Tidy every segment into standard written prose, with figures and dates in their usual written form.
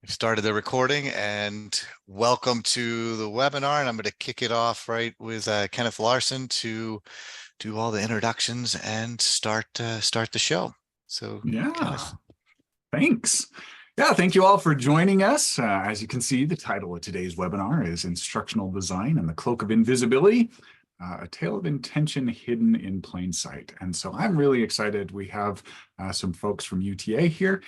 Started the recording, and welcome to the webinar. And I'm going to kick it off right with Kenneth Larsen to do all the introductions and start the show. So, yeah, Kenneth. Thanks. Yeah, thank you all for joining us. As you can see, the title of today's webinar is Instructional Design and the Cloak of Invisibility, a tale of intention hidden in plain sight. And so I'm really excited. We have some folks from UTA here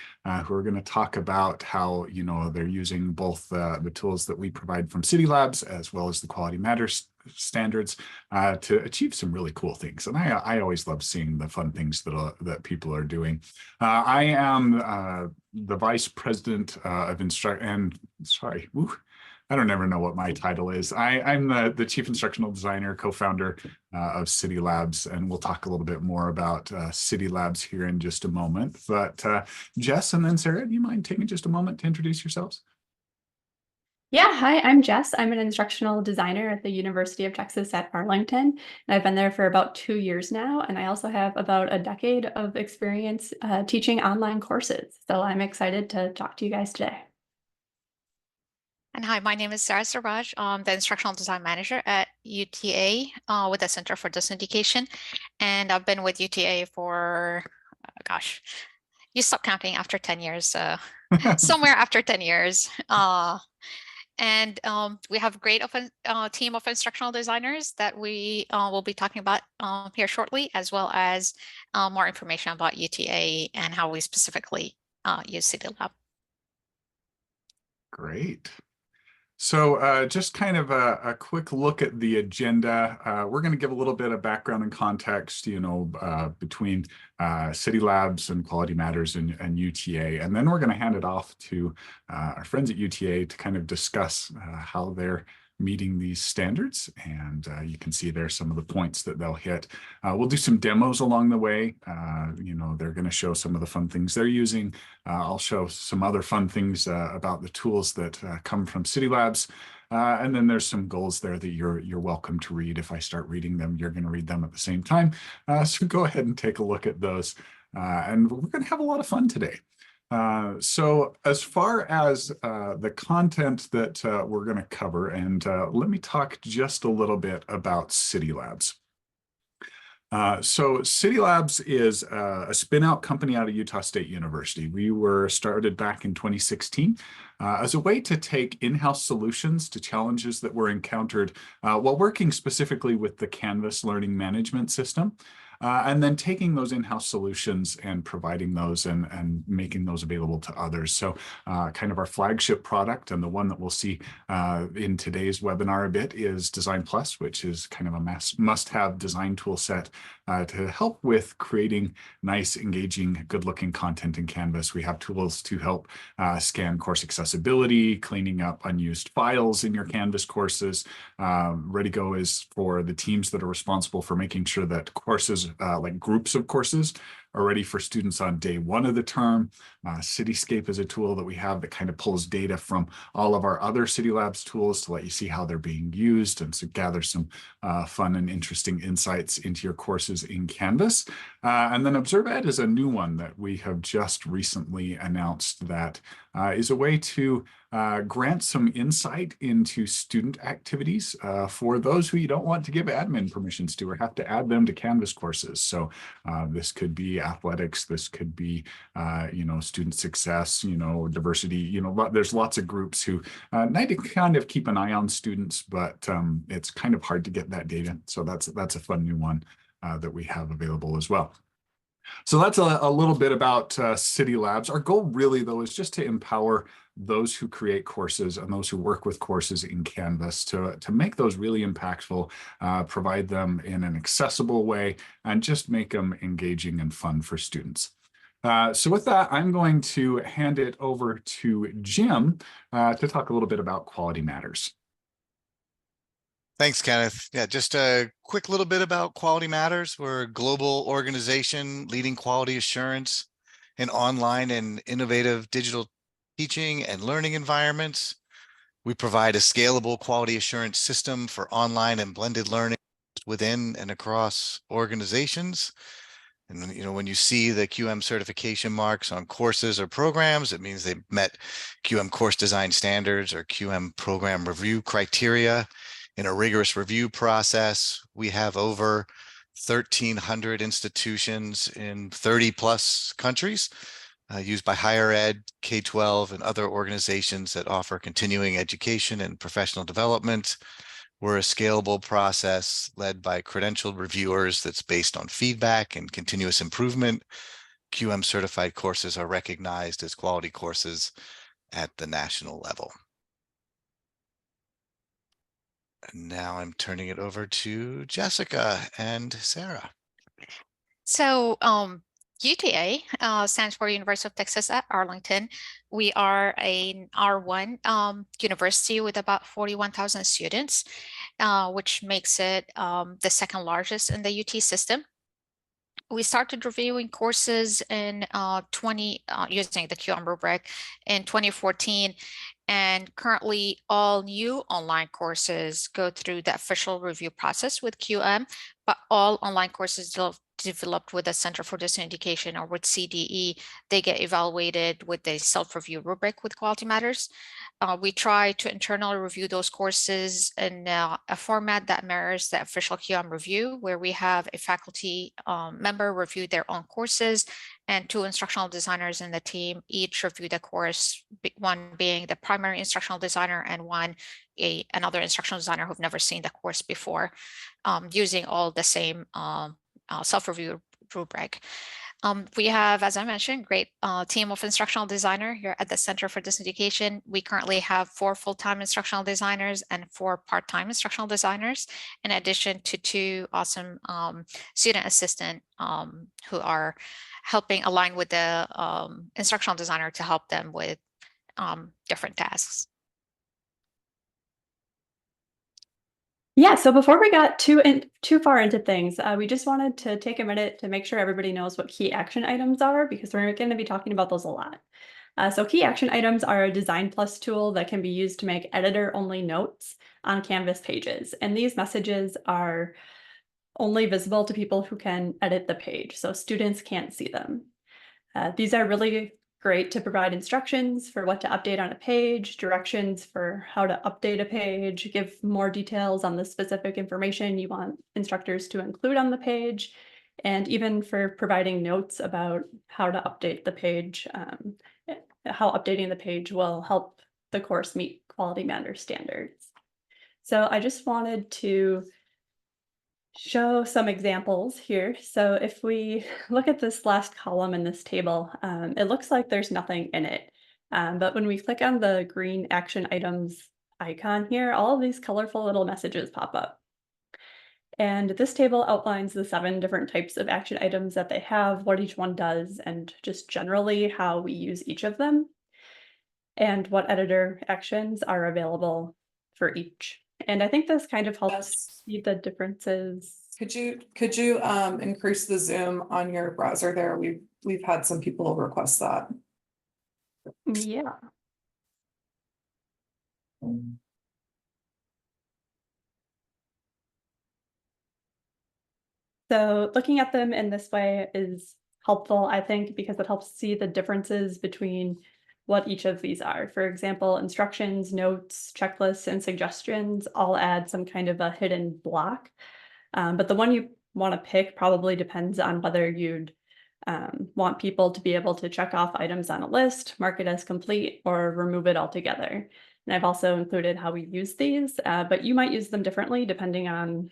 who are going to talk about how, they're using both the tools that we provide from Cidi Labs as well as the Quality Matters standards to achieve some really cool things. And I always love seeing the fun things that people are doing. I am the Vice President of I don't ever know what my title is. I'm the Chief Instructional Designer, co-founder of Cidi Labs, and we'll talk a little bit more about Cidi Labs here in just a moment. But Jess and then Sarah, do you mind taking just a moment to introduce yourselves? Yeah, hi, I'm Jess. I'm an instructional designer at the University of Texas at Arlington, and I've been there for about 2 years now, and I also have about a decade of experience teaching online courses. So I'm excited to talk to you guys today. And hi, my name is Sarah Saraj. I'm the Instructional Design Manager at UTA with the Center for Distance Education. And I've been with UTA for, gosh, you stop counting after 10 years, somewhere after 10 years. And we have a great team of instructional designers that we will be talking about here shortly, as well as more information about UTA and how we specifically use Cidi Lab. Great. So just kind of a quick look at the agenda. We're going to give a little bit of background and context, between Cidi Labs and Quality Matters and UTA. And then we're going to hand it off to our friends at UTA to kind of discuss how they're meeting these standards. And you can see there some of the points that they'll hit. We'll do some demos along the way. They're going to show some of the fun things they're using. I'll show some other fun things about the tools that come from Cidi Labs. And then there's some goals there that you're welcome to read. If I start reading them, you're going to read them at the same time. So go ahead and take a look at those. And we're going to have a lot of fun today. So as far as the content that we're going to cover, and let me talk just a little bit about Cidi Labs. So Cidi Labs is a spin-out company out of Utah State University. We were started back in 2016 as a way to take in-house solutions to challenges that were encountered while working specifically with the Canvas learning management system. And then taking those in-house solutions and providing those and making those available to others. So kind of our flagship product, and the one that we'll see in today's webinar a bit, is DesignPLUS, which is kind of a must-have design tool set to help with creating nice, engaging, good-looking content in Canvas. We have tools to help scan course accessibility, cleaning up unused files in your Canvas courses. Ready-Go is for the teams that are responsible for making sure that courses, like groups of courses, are ready for students on day one of the term. Cityscape is a tool that we have that kind of pulls data from all of our other Cidi Labs tools to let you see how they're being used and to gather some fun and interesting insights into your courses in Canvas. And then ObserveEd is a new one that we have just recently announced that is a way to grant some insight into student activities for those who you don't want to give admin permissions to or have to add them to Canvas courses. So this could be athletics, this could be, student success, diversity, there's lots of groups who need to kind of keep an eye on students, but it's kind of hard to get that data. So that's a fun new one that we have available as well. So that's a little bit about Cidi Labs. Our goal really, though, is just to empower those who create courses and those who work with courses in Canvas to make those really impactful, provide them in an accessible way, and just make them engaging and fun for students. So with that, I'm going to hand it over to Jim to talk a little bit about Quality Matters. Thanks, Kenneth. Yeah, just a quick little bit about Quality Matters. We're a global organization leading quality assurance in online and innovative digital teaching and learning environments. We provide a scalable quality assurance system for online and blended learning within and across organizations. And when you see the QM certification marks on courses or programs, it means they've met QM course design standards or QM program review criteria in a rigorous review process. We have over 1,300 institutions in 30 plus countries used by higher ed, K-12, and other organizations that offer continuing education and professional development. We're a scalable process led by credentialed reviewers that's based on feedback and continuous improvement. QM certified courses are recognized as quality courses at the national level. And now I'm turning it over to Jessica and Sarah. So UTA stands for University of Texas at Arlington. We are an R1 university with about 41,000 students, which makes it the second largest in the UT system. We started reviewing courses in using the QM rubric in 2014, and currently all new online courses go through the official review process with QM, but all online courses developed with the Center for Distance Education or with CDE, they get evaluated with a self-review rubric with Quality Matters. We try to internally review those courses in a format that mirrors the official QM review, where we have a faculty member review their own courses and 2 instructional designers in the team each review the course, one being the primary instructional designer and another instructional designer who've never seen the course before, using all the same self-review rubric. We have, as I mentioned, great team of instructional designer here at the Center for Distance Education. We currently have 4 full-time instructional designers and 4 part-time instructional designers, in addition to 2 awesome student assistants who are helping align with the instructional designer to help them with different tasks. Yeah, so before we got too far into things, we just wanted to take a minute to make sure everybody knows what key action items are, because we're going to be talking about those a lot. So key action items are a DesignPLUS tool that can be used to make editor-only notes on Canvas pages. And these messages are only visible to people who can edit the page, so students can't see them. These are really great to provide instructions for what to update on a page, directions for how to update a page, give more details on the specific information you want instructors to include on the page, and even for providing notes about how to update the page, how updating the page will help the course meet Quality Matters standards. So I just wanted to show some examples here. So if we look at this last column in this table, it looks like there's nothing in it. But when we click on the green action items icon here, all of these colorful little messages pop up. And this table outlines the 7 different types of action items that they have, what each one does, and just generally how we use each of them, and what editor actions are available for each. And I think this kind of helps see the differences. Could you increase the zoom on your browser there? We've had some people request that. Yeah. So looking at them in this way is helpful, I think, because it helps see the differences between what each of these are. For example, instructions, notes, checklists, and suggestions all add some kind of a hidden block. But the one you want to pick probably depends on whether you'd want people to be able to check off items on a list, mark it as complete, or remove it altogether. And I've also included how we use these, but you might use them differently depending on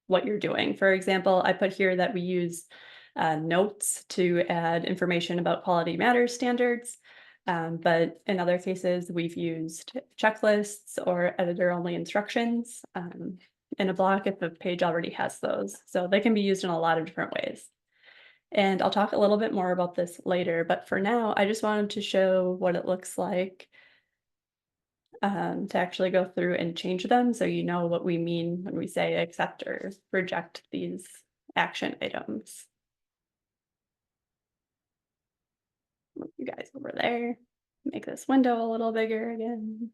what you're doing. For example, I put here that we use notes to add information about Quality Matters standards. But in other cases, we've used checklists or editor-only instructions in a block if the page already has those. So they can be used in a lot of different ways. And I'll talk a little bit more about this later, but for now, I just wanted to show what it looks like to actually go through and change them so you know what we mean when we say accept or reject these action items. Move you guys over there, make this window a little bigger again.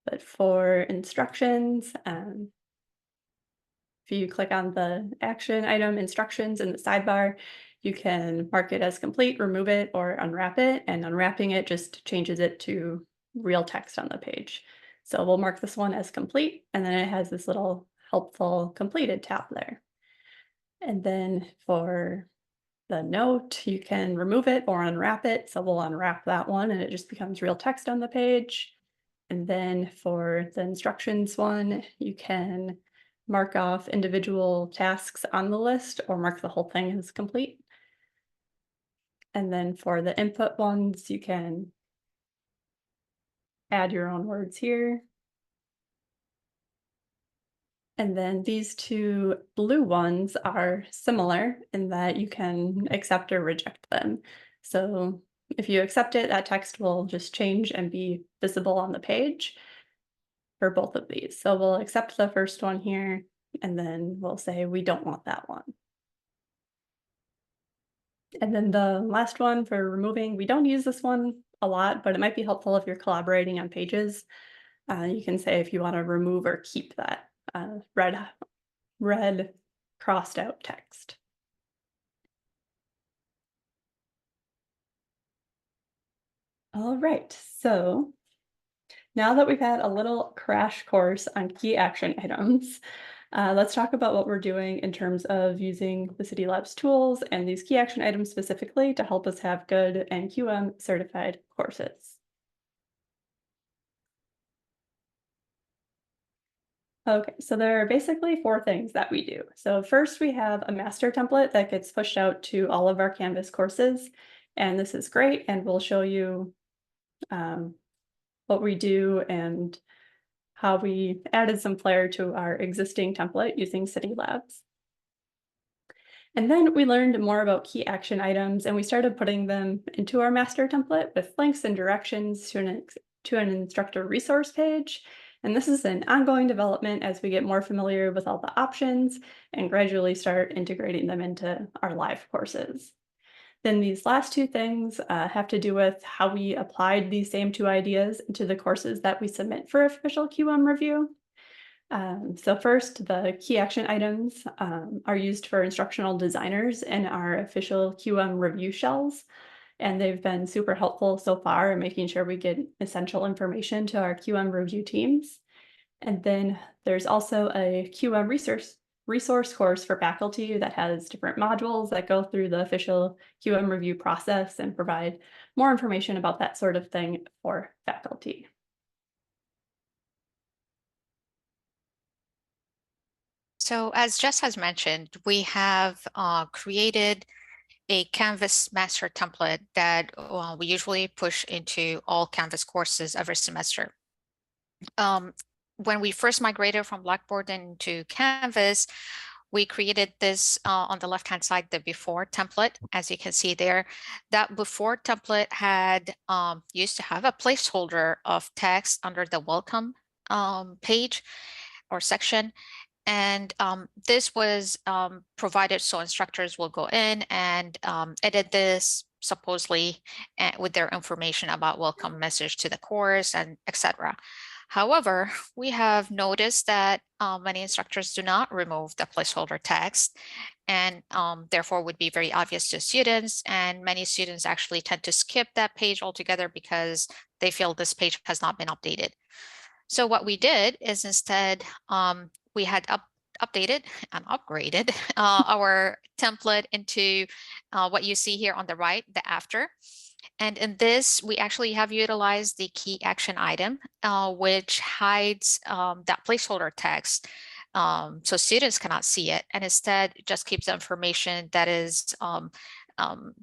But for instructions, if if you click on the action item instructions in the sidebar, you can mark it as complete, remove it, or unwrap it, and unwrapping it just changes it to real text on the page. So we'll mark this one as complete, and then it has this little helpful completed tab there. And then for the note, you can remove it or unwrap it. So we'll unwrap that one and it just becomes real text on the page. And then for the instructions one, you can mark off individual tasks on the list or mark the whole thing as complete. And then for the input ones, you can add your own words here. And then these two blue ones are similar in that you can accept or reject them. So if you accept it, that text will just change and be visible on the page for both of these. So we'll accept the first one here, and then we'll say we don't want that one. And then the last one for removing, we don't use this one a lot, but it might be helpful if you're collaborating on pages. You can say if you want to remove or keep that red crossed out text. All right, so now that we've had a little crash course on key action items, let's talk about what we're doing in terms of using the Cidi Labs tools and these key action items specifically to help us have good NQM certified courses. Okay, so there are basically 4 things that we do. So first we have a master template that gets pushed out to all of our Canvas courses. And this is great. And we'll show you what we do and how we added some flair to our existing template using Cidi Labs. And then we learned more about key action items and we started putting them into our master template with links and directions to an instructor resource page. And this is an ongoing development as we get more familiar with all the options and gradually start integrating them into our live courses. Then these last 2 things have to do with how we applied these same 2 ideas into the courses that we submit for official QM review. So first, the key action items are used for instructional designers in our official QM review shells. And they've been super helpful so far in making sure we get essential information to our QM review teams. And then there's also a QM resource course for faculty that has different modules that go through the official QM review process and provide more information about that sort of thing for faculty. So as Jess has mentioned, we have created a Canvas master template that we usually push into all Canvas courses every semester. When we first migrated from Blackboard into Canvas, we created this on the left-hand side, the before template. As you can see there, that before template had used to have a placeholder of text under the welcome page or section. And this was provided so instructors will go in and edit this supposedly with their information about welcome message to the course and etc. However, we have noticed that many instructors do not remove the placeholder text and therefore would be very obvious to students. And many students actually tend to skip that page altogether because they feel this page has not been updated. So what we did is instead we had updated and upgraded our template into what you see here on the right, the after. And in this, we actually have utilized the key action item, which hides that placeholder text so students cannot see it. And instead, it just keeps the information that is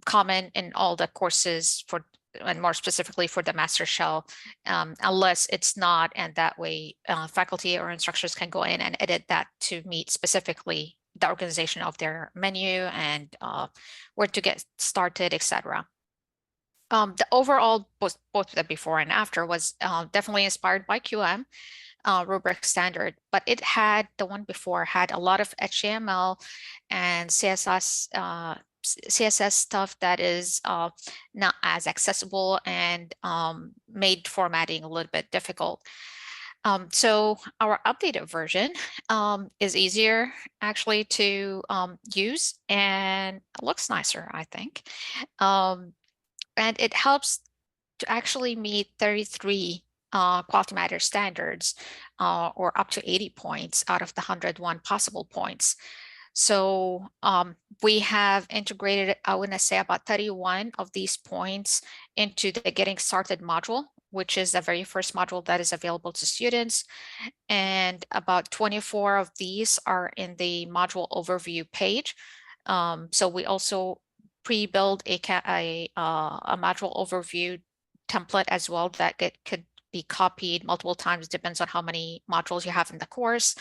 common in all the courses for, and more specifically for the master shell, unless it's not, and that way faculty or instructors can go in and edit that to meet specifically the organization of their menu and where to get started, etc. The overall, both the before and after was definitely inspired by QM rubric standard, but it had, the one before had a lot of HTML and CSS stuff that is not as accessible and made formatting a little bit difficult. So our updated version is easier actually to use and looks nicer, I think. And it helps to actually meet 33 quality matter standards or up to 80 points out of the 101 possible points. So we have integrated, I want to say about 31 of these points into the Getting Started module, which is the very first module that is available to students. And about 24 of these are in the module overview page. So we also pre-build a module overview template as well that could be copied multiple times, depends on how many modules you have in the course.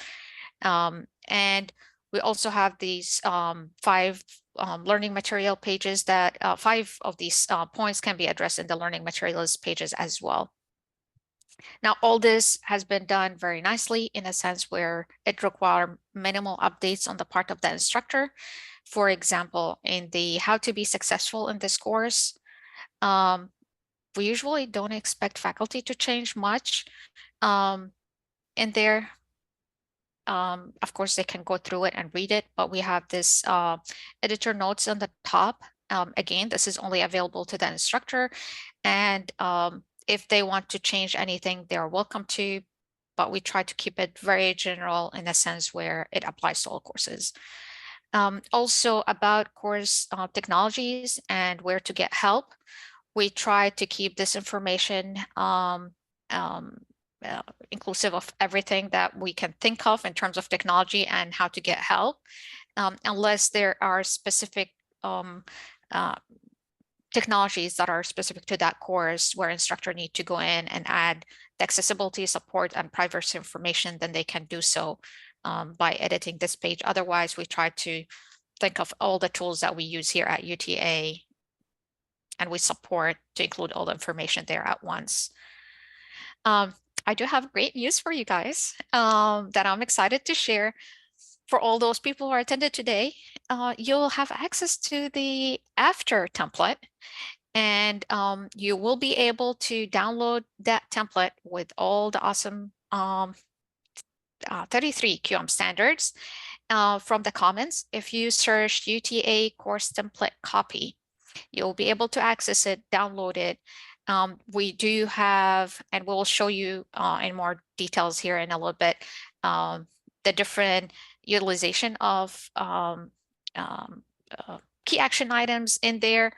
And we also have these 5 learning material pages that 5 of these points can be addressed in the learning materials pages as well. Now, all this has been done very nicely in a sense where it requires minimal updates on the part of the instructor. For example, in the how to be successful in this course, we usually don't expect faculty to change much in there. Of course, they can go through it and read it, but we have this editor notes on the top. Again, this is only available to the instructor. And if they want to change anything, they're welcome to, but we try to keep it very general in a sense where it applies to all courses. Also about course technologies and where to get help. We try to keep this information inclusive of everything that we can think of in terms of technology and how to get help, unless there are specific technologies that are specific to that course where instructor need to go in and add the accessibility support and privacy information, then they can do so by editing this page. Otherwise, we try to think of all the tools that we use here at UTA and we support to include all the information there at once. I do have great news for you guys that I'm excited to share. For all those people who are attended today, you'll have access to the after template, and you will be able to download that template with all the awesome 33 QM standards from the comments. If you search UTA course template copy, you'll be able to access it, download it. We do have, and we'll show you in more details here in a little bit, the different utilization of key action items in there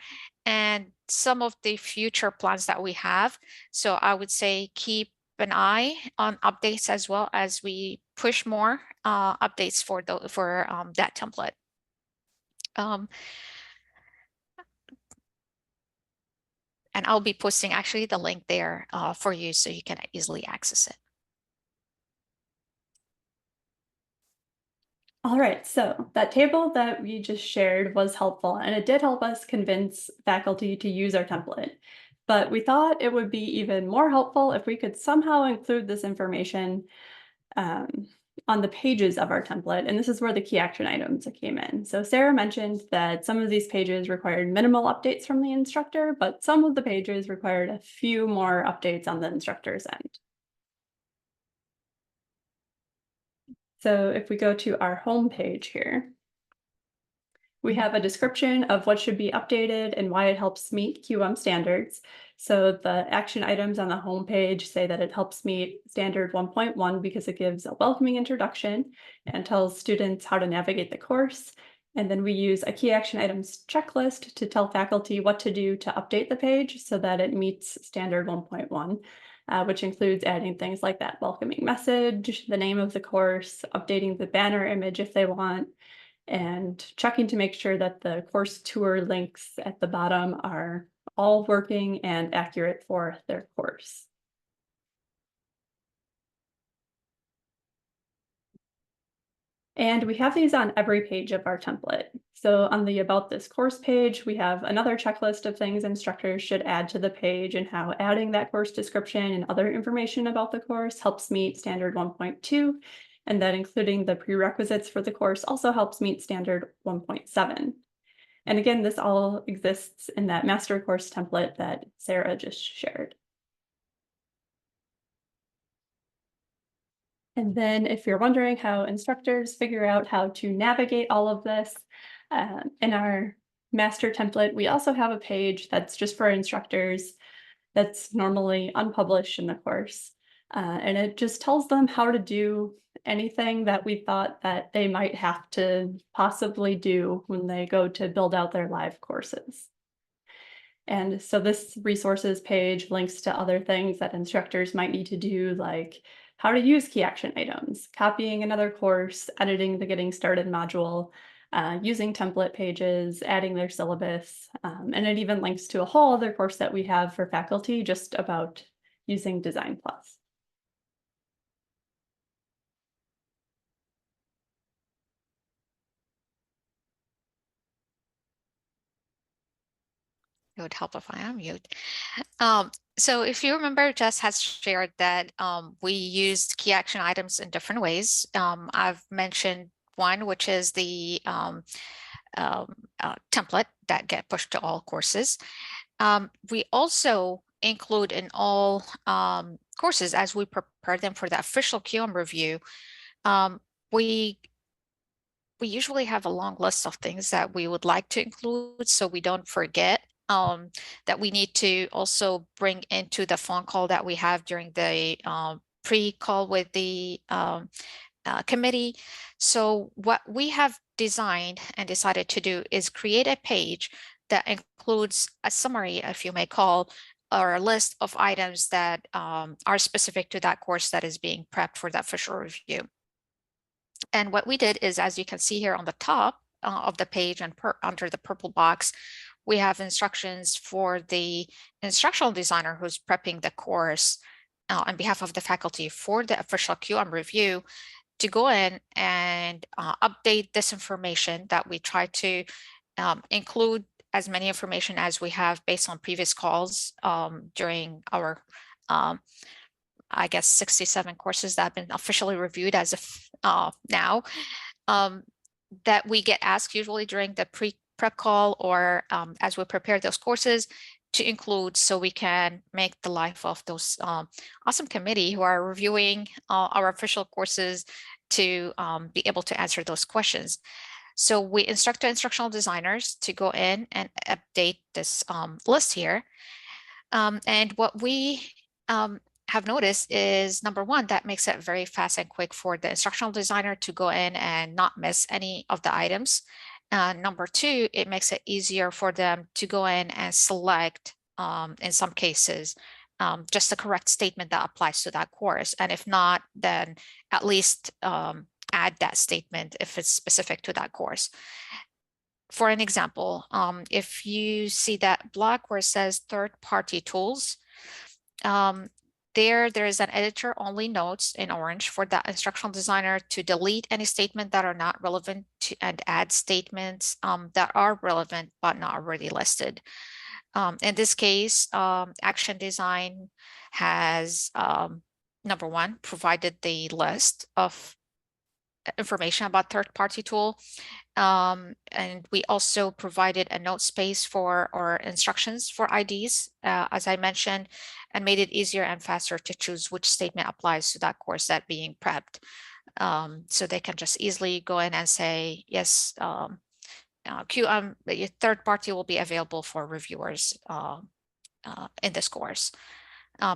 and some of the future plans that we have. So I would say keep an eye on updates as well as we push more updates for that template. And I'll be posting actually the link there for you so you can easily access it. All right, so that table that we just shared was helpful, and it did help us convince faculty to use our template. But we thought it would be even more helpful if we could somehow include this information on the pages of our template, and this is where the key action items came in. So Sarah mentioned that some of these pages required minimal updates from the instructor, but some of the pages required a few more updates on the instructor's end. So if we go to our home page here, we have a description of what should be updated and why it helps meet QM standards. So the action items on the home page say that it helps meet standard 1.1 because it gives a welcoming introduction and tells students how to navigate the course. And then we use a key action items checklist to tell faculty what to do to update the page so that it meets standard 1.1. Which includes adding things like that welcoming message, the name of the course, updating the banner image if they want, and checking to make sure that the course tour links at the bottom are all working and accurate for their course. And we have these on every page of our template. So on the About This Course page, we have another checklist of things instructors should add to the page and how adding that course description and other information about the course helps meet standard 1.2. And that including the prerequisites for the course also helps meet standard 1.7. And again, this all exists in that master course template that Sarah just shared. And then if you're wondering how instructors figure out how to navigate all of this, in our master template, we also have a page that's just for instructors that's normally unpublished in the course. And it just tells them how to do anything that we thought that they might have to possibly do when they go to build out their live courses. And so this resources page links to other things that instructors might need to do, like how to use key action items, copying another course, editing the Getting Started module, using template pages, adding their syllabus, and it even links to a whole other course that we have for faculty just about using DesignPLUS. It would help if I unmute. So if you remember, Jess has shared that we used key action items in different ways. I've mentioned one, which is the template that get pushed to all courses. We also include in all courses, as we prepare them for the official QM review, we usually have a long list of things that we would like to include so we don't forget that we need to also bring into the phone call that we have during the pre-call with the committee. So what we have designed and decided to do is create a page that includes a summary, if you may call, or a list of items that are specific to that course that is being prepped for the official review. And what we did is, as you can see here on the top of the page and under the purple box, we have instructions for the instructional designer who's prepping the course on behalf of the faculty for the official QM review to go in and update this information that we try to include as many information as we have based on previous calls during our I guess 67 courses that have been officially reviewed as of now, that we get asked usually during the prep call or as we prepare those courses to include, so we can make the life of those awesome committee who are reviewing our official courses to be able to answer those questions. So we instruct the instructional designers to go in and update this list here. And what we have noticed is, number one, that makes it very fast and quick for the instructional designer to go in and not miss any of the items. Number two, it makes it easier for them to go in and select, in some cases, just the correct statement that applies to that course. And if not, then at least add that statement if it's specific to that course. For an example, if you see that block where it says third-party tools, there is an editor only notes in orange for that instructional designer to delete any statement that are not relevant to, and add statements that are relevant but not already listed. In this case, Action Design has, number one, provided the list of information about third-party tool. And we also provided a note space for our instructions for IDs, as I mentioned, and made it easier and faster to choose which statement applies to that course that being prepped. So they can just easily go in and say, yes, QM, third party will be available for reviewers in this course.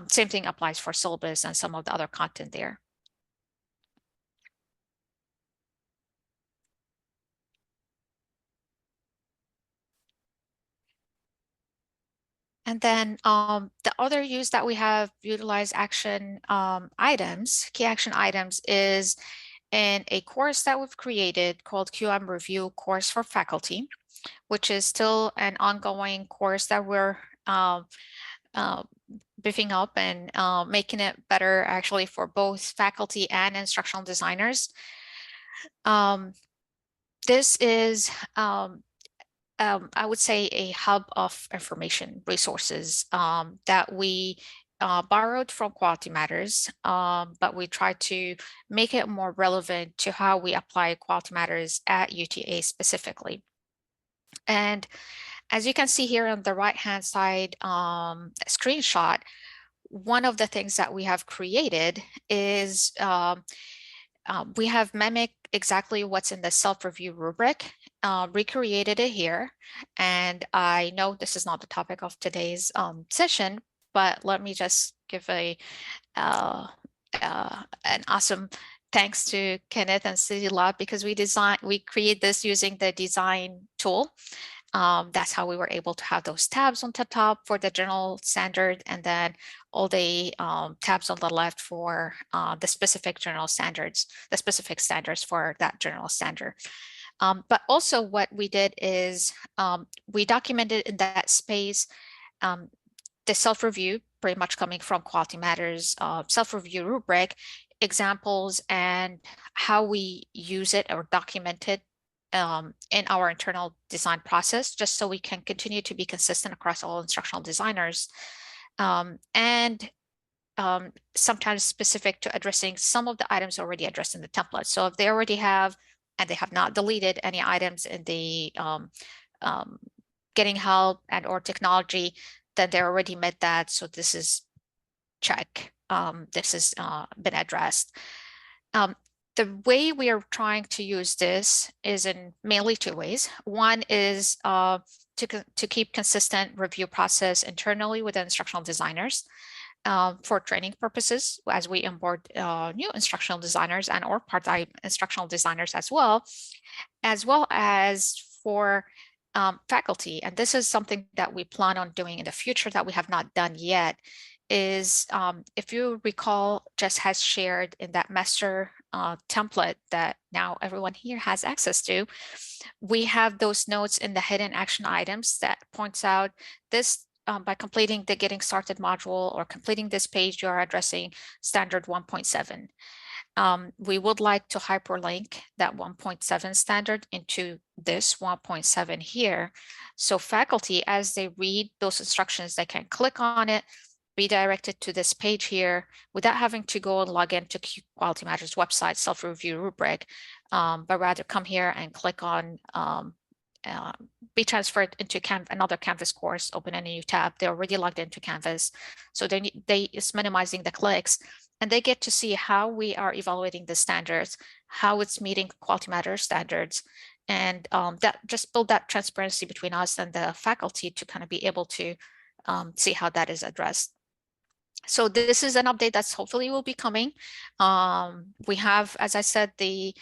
Same thing applies for syllabus and some of the other content there. And then the other use that we have utilized action items, key action items, is in a course that we've created called QM Review Course for Faculty, which is still an ongoing course that we're beefing up and making it better actually for both faculty and instructional designers. This is I would say a hub of information resources that we borrowed from Quality Matters, but we try to make it more relevant to how we apply Quality Matters at UTA specifically. And as you can see here on the right-hand side screenshot, one of the things that we have created is we have mimicked exactly what's in the self-review rubric, recreated it here. And I know this is not the topic of today's session, but let me just give an awesome thanks to Kenneth and Cidi Labs, because we create this using the design tool. That's how we were able to have those tabs on the top for the general standard, and then all the tabs on the left for the specific general standards, the specific standards for that general standard. But also what we did is we documented in that space the self-review, pretty much coming from Quality Matters self-review rubric, examples, and how we use it or document it in our internal design process, just so we can continue to be consistent across all instructional designers. And sometimes specific to addressing some of the items already addressed in the template. So if they already have, and they have not deleted any items in the getting help and or technology, then they already met that. So this is check. This has been addressed. The way we are trying to use this is in mainly two ways. One is to keep consistent review process internally with the instructional designers for training purposes as we onboard new instructional designers and or part-time instructional designers as well as for faculty. And this is something that we plan on doing in the future that we have not done yet. Is if you recall, Jess has shared in that master template that now everyone here has access to, we have those notes in the hidden action items that points out this by completing the getting started module or completing this page, you are addressing standard 1.7. We would like to hyperlink that 1.7 standard into this 1.7 here. So faculty, as they read those instructions, they can click on it, redirected to this page here without having to go and log into Quality Matters website self-review rubric, but rather come here and click on be transferred into another Canvas course, open a new tab. They're already logged into Canvas. So it's minimizing the clicks, and they get to see how we are evaluating the standards, how it's meeting Quality Matters standards, and that just build that transparency between us and the faculty to kind of be able to see how that is addressed. So this is an update that's hopefully will be coming. We have, as I said, the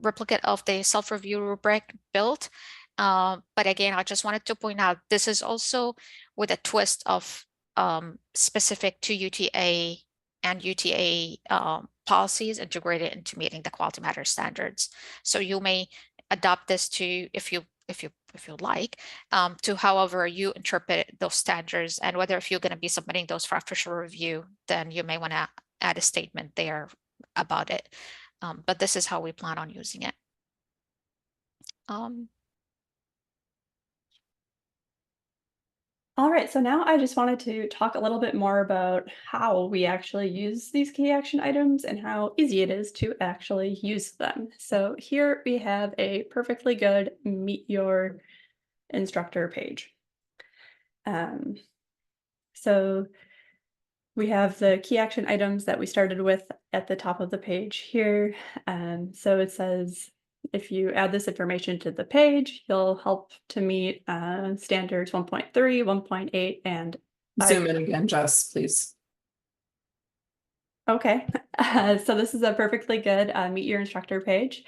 replicate of the self-review rubric built. But again, I just wanted to point out, this is also with a twist of specific to UTA and UTA policies integrated into meeting the Quality Matters standards. So you may adopt this to, if you like, to however you interpret those standards, and whether if you're going to be submitting those for official review, then you may want to add a statement there about it. But this is how we plan on using it. All right, so now I just wanted to talk a little bit more about how we actually use these key action items and how easy it is to actually use them. So here we have a perfectly good Meet Your Instructor page. So we have the key action items that we started with at the top of the page here. So it says, if you add this information to the page, you'll help to meet standards 1.3, 1.8, and Zoom in again, Jess, please. Okay, so this is a perfectly good Meet Your Instructor page.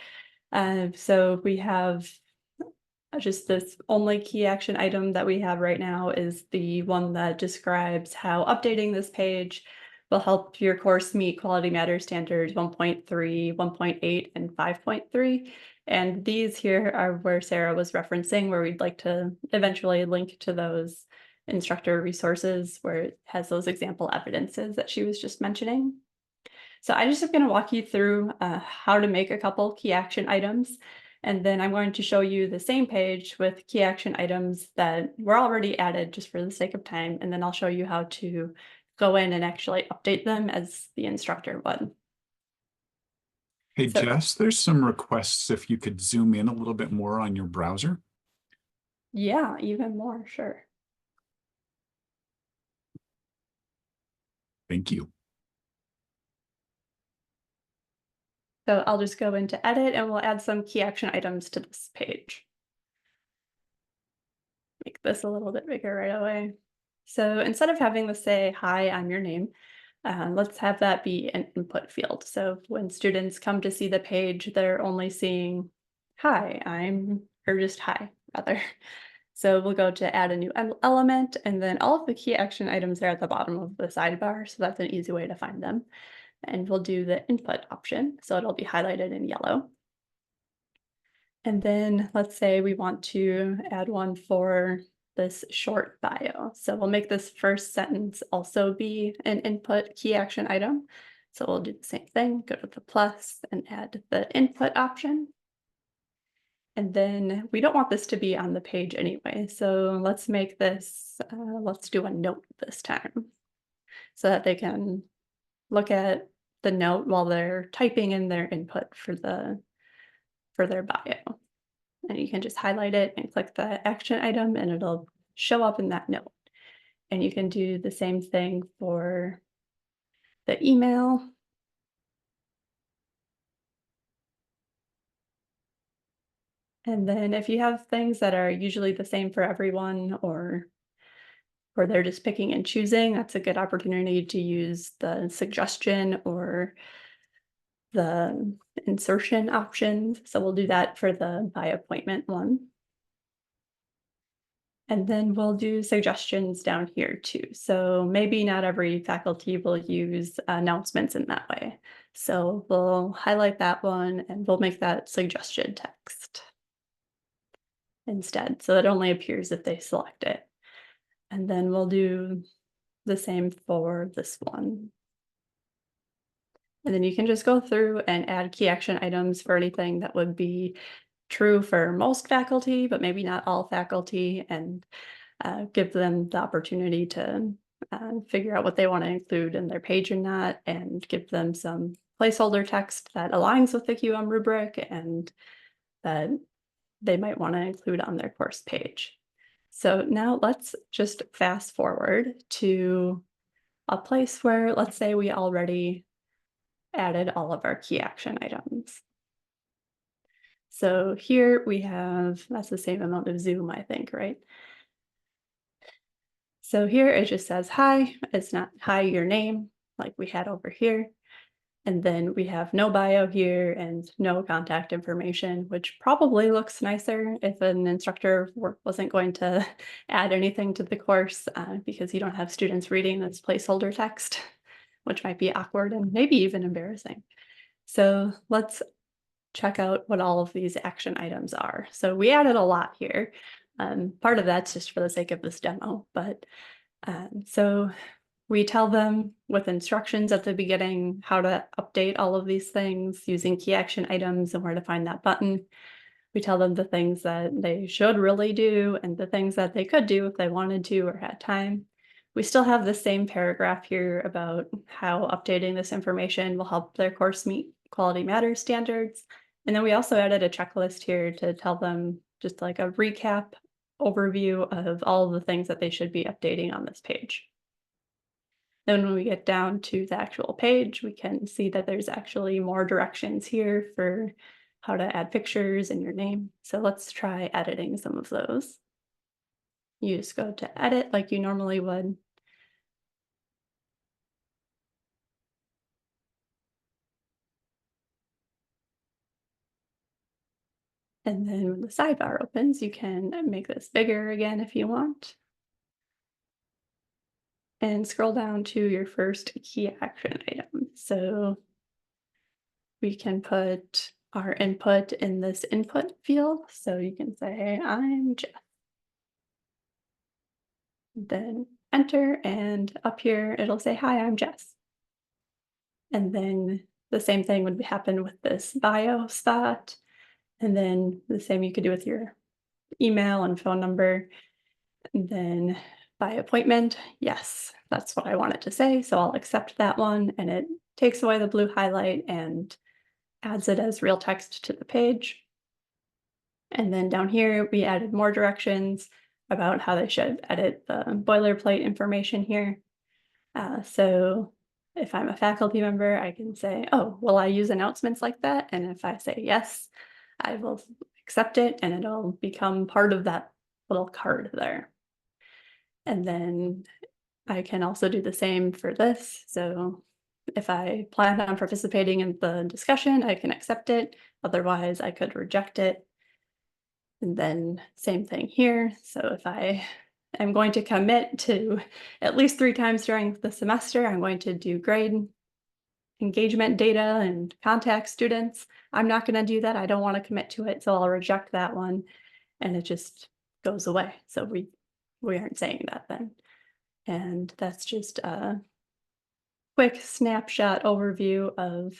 So we have just this only key action item that we have right now is the one that describes how updating this page will help your course meet Quality Matters standards 1.3, 1.8, and 5.3. And these here are where Sarah was referencing, where we'd like to eventually link to those instructor resources where it has those example evidences that she was just mentioning. So I just am going to walk you through how to make a couple key action items. And then I'm going to show you the same page with key action items that were already added just for the sake of time. And then I'll show you how to go in and actually update them as the instructor would. Hey, Jess, there's some requests if you could zoom in a little bit more on your browser. Yeah, even more, sure. Thank you. So I'll just go into edit and we'll add some key action items to this page. Make this a little bit bigger right away. So instead of having this say, hi, I'm your name, let's have that be an input field. So when students come to see the page, they're only seeing, hi, or just hi, rather. So we'll go to add a new element, and then all of the key action items are at the bottom of the sidebar. So that's an easy way to find them. And we'll do the input option. So it'll be highlighted in yellow. And then let's say we want to add one for this short bio. So we'll make this first sentence also be an input key action item. So we'll do the same thing, go to the plus and add the input option. And then we don't want this to be on the page anyway. So let's make this, let's do a note this time so that they can look at the note while they're typing in their input for their bio. And you can just highlight it and click the action item and it'll show up in that note. And you can do the same thing for the email. And then if you have things that are usually the same for everyone or they're just picking and choosing, that's a good opportunity to use the suggestion or the insertion options. So we'll do that for the by appointment one. And then we'll do suggestions down here too. So maybe not every faculty will use announcements in that way. So we'll highlight that one and we'll make that suggestion text instead. So it only appears if they select it. And then we'll do the same for this one. And then you can just go through and add key action items for anything that would be true for most faculty, but maybe not all faculty, and give them the opportunity to figure out what they want to include in their page or not, and give them some placeholder text that aligns with the QM rubric and that they might want to include on their course page. So now let's just fast forward to a place where, let's say we already added all of our key action items. So here we have, that's the same amount of zoom, I think, right? So here it just says, hi, it's not hi, your name, like we had over here. And then we have no bio here and no contact information, which probably looks nicer if an instructor wasn't going to add anything to the course because you don't have students reading this placeholder text, which might be awkward and maybe even embarrassing. So let's check out what all of these action items are. So we added a lot here. Part of that's just for the sake of this demo, but so we tell them with instructions at the beginning how to update all of these things using key action items and where to find that button. We tell them the things that they should really do and the things that they could do if they wanted to or had time. We still have the same paragraph here about how updating this information will help their course meet Quality Matters standards. And then we also added a checklist here to tell them just like a recap overview of all of the things that they should be updating on this page. Then when we get down to the actual page, we can see that there's actually more directions here for how to add pictures and your name. So let's try editing some of those. You just go to edit like you normally would. And then when the sidebar opens, you can make this bigger again if you want. And scroll down to your first key action item. So we can put our input in this input field. So you can say, I'm Jess. Then enter, and up here it'll say, hi, I'm Jess. And then the same thing would happen with this bio spot. And then the same you could do with your email and phone number. And then by appointment, yes, that's what I wanted to say. So I'll accept that one, and it takes away the blue highlight and adds it as real text to the page. And then down here, we added more directions about how they should edit the boilerplate information here. So if I'm a faculty member, I can say, oh, will I use announcements like that? And if I say yes, I will accept it and it'll become part of that little card there. And then I can also do the same for this. So if I plan on participating in the discussion, I can accept it. Otherwise, I could reject it. And then same thing here. So if I am going to commit to at least 3 times during the semester, I'm going to do grade engagement data and contact students. I'm not going to do that. I don't want to commit to it. So I'll reject that one and it just goes away. So we aren't saying that then. And that's just a quick snapshot overview of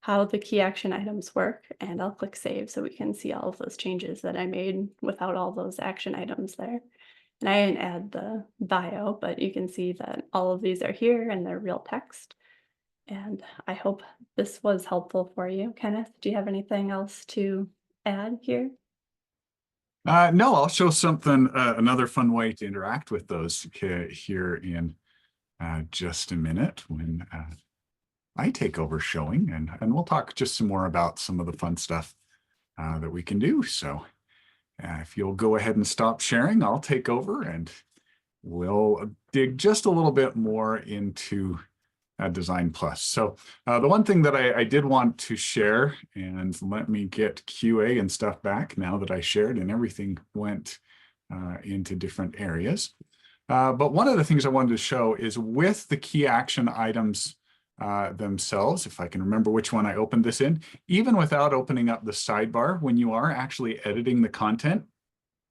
how the key action items work. And I'll click save so we can see all of those changes that I made without all those action items there. And I didn't add the bio, but you can see that all of these are here and they're real text. And I hope this was helpful for you. Kenneth, do you have anything else to add here? No, I'll show something, another fun way to interact with those here in just a minute when I take over showing, and we'll talk just some more about some of the fun stuff that we can do. So if you'll go ahead and stop sharing, I'll take over and we'll dig just a little bit more into DesignPLUS. So the one thing that I did want to share, and let me get QA and stuff back now that I shared and everything went into different areas. But one of the things I wanted to show is with the key action items themselves, if I can remember which one I opened this in, even without opening up the sidebar, when you are actually editing the content,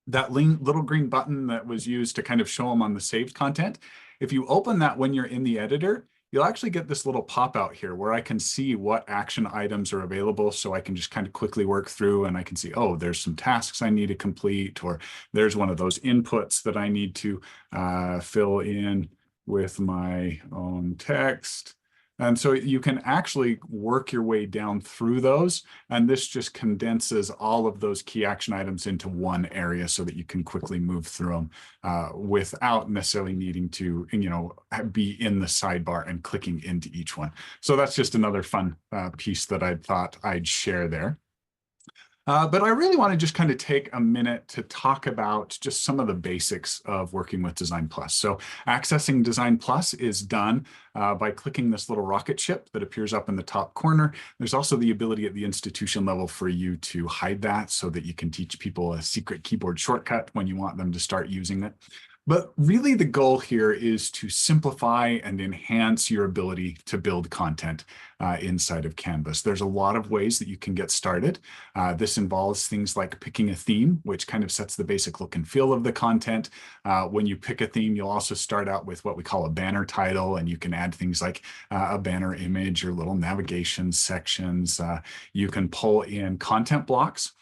that little green button that was used to kind of show them on the saved content, if you open that when you're in the editor, you'll actually get this little pop out here where I can see what action items are available. So I can just kind of quickly work through and I can see, oh, there's some tasks I need to complete, or there's one of those inputs that I need to fill in with my own text. And so you can actually work your way down through those. And this just condenses all of those key action items into one area so that you can quickly move through them without necessarily needing to, be in the sidebar and clicking into each one. So that's just another fun piece that I thought I'd share there. But I really want to just kind of take a minute to talk about just some of the basics of working with DesignPLUS. So accessing DesignPLUS is done by clicking this little rocket ship that appears up in the top corner. There's also the ability at the institution level for you to hide that so that you can teach people a secret keyboard shortcut when you want them to start using it. But really the goal here is to simplify and enhance your ability to build content inside of Canvas. There's a lot of ways that you can get started. This involves things like picking a theme, which kind of sets the basic look and feel of the content. When you pick a theme, you'll also start out with what we call a banner title, and you can add things like a banner image or little navigation sections. You can pull in content blocks.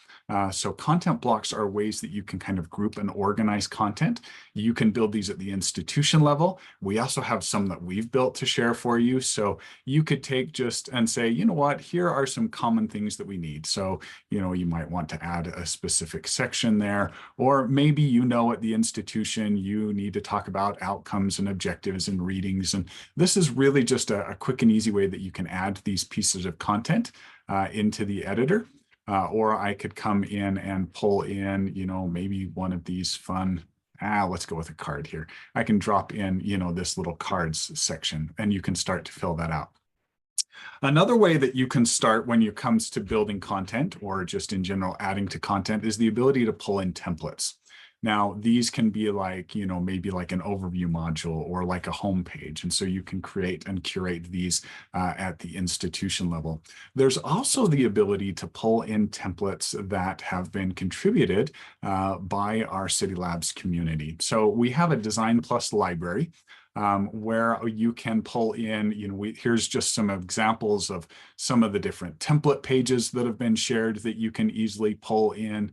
So content blocks are ways that you can kind of group and organize content. You can build these at the institution level. We also have some that we've built to share for you. So you could take just and say, you know what, here are some common things that we need. So, you might want to add a specific section there, or maybe, at the institution, you need to talk about outcomes and objectives and readings. And this is really just a quick and easy way that you can add these pieces of content into the editor. Or I could come in and pull in, maybe one of these fun, let's go with a card here. I can drop in, this little cards section, and you can start to fill that out. Another way that you can start when it comes to building content or just in general adding to content is the ability to pull in templates. Now, these can be like, maybe like an overview module or like a home page. And so you can create and curate these at the institution level. There's also the ability to pull in templates that have been contributed by our Cidi Labs community. So we have a DesignPLUS library where you can pull in, here's just some examples of some of the different template pages that have been shared that you can easily pull in.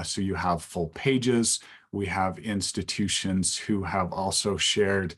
So you have full pages. We have institutions who have also shared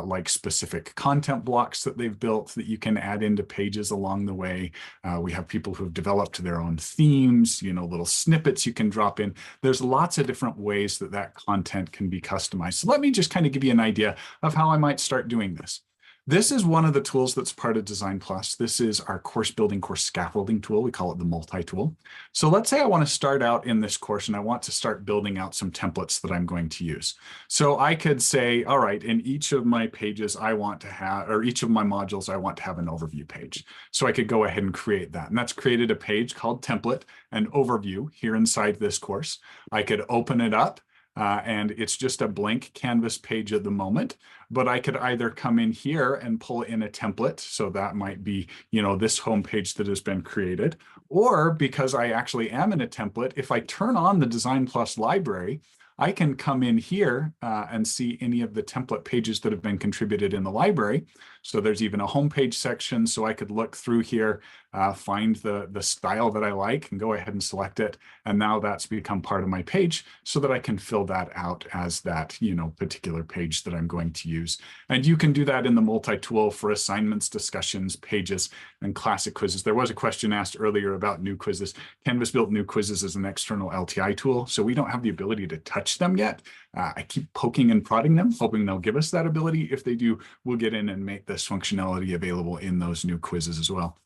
like specific content blocks that they've built that you can add into pages along the way. We have people who have developed their own themes, little snippets you can drop in. There's lots of different ways that content can be customized. So let me just kind of give you an idea of how I might start doing this. This is one of the tools that's part of DesignPLUS. This is our course building, course scaffolding tool. We call it the multi-tool. So let's say I want to start out in this course and I want to start building out some templates that I'm going to use. So I could say, all right, in each of my pages, I want to have, or each of my modules, I want to have an overview page. So I could go ahead and create that. And that's created a page called template and overview here inside this course. I could open it up. And it's just a blank canvas page at the moment, but I could either come in here and pull in a template. So that might be, you know, this home page that has been created, or because I actually am in a template, if I turn on the DesignPLUS library, I can come in here and see any of the template pages that have been contributed in the library. So there's even a homepage section. So I could look through here, find the style that I like and go ahead and select it. And now that's become part of my page so that I can fill that out as that, you know, particular page that I'm going to use. And you can do that in the multi-tool for assignments, discussions, pages, and classic quizzes. There was a question asked earlier about new quizzes. Canvas built new quizzes as an external LTI tool. So we don't have the ability to touch them yet. I keep poking and prodding them, hoping they'll give us that ability. If they do, we'll get in and make this functionality available in those new quizzes as well.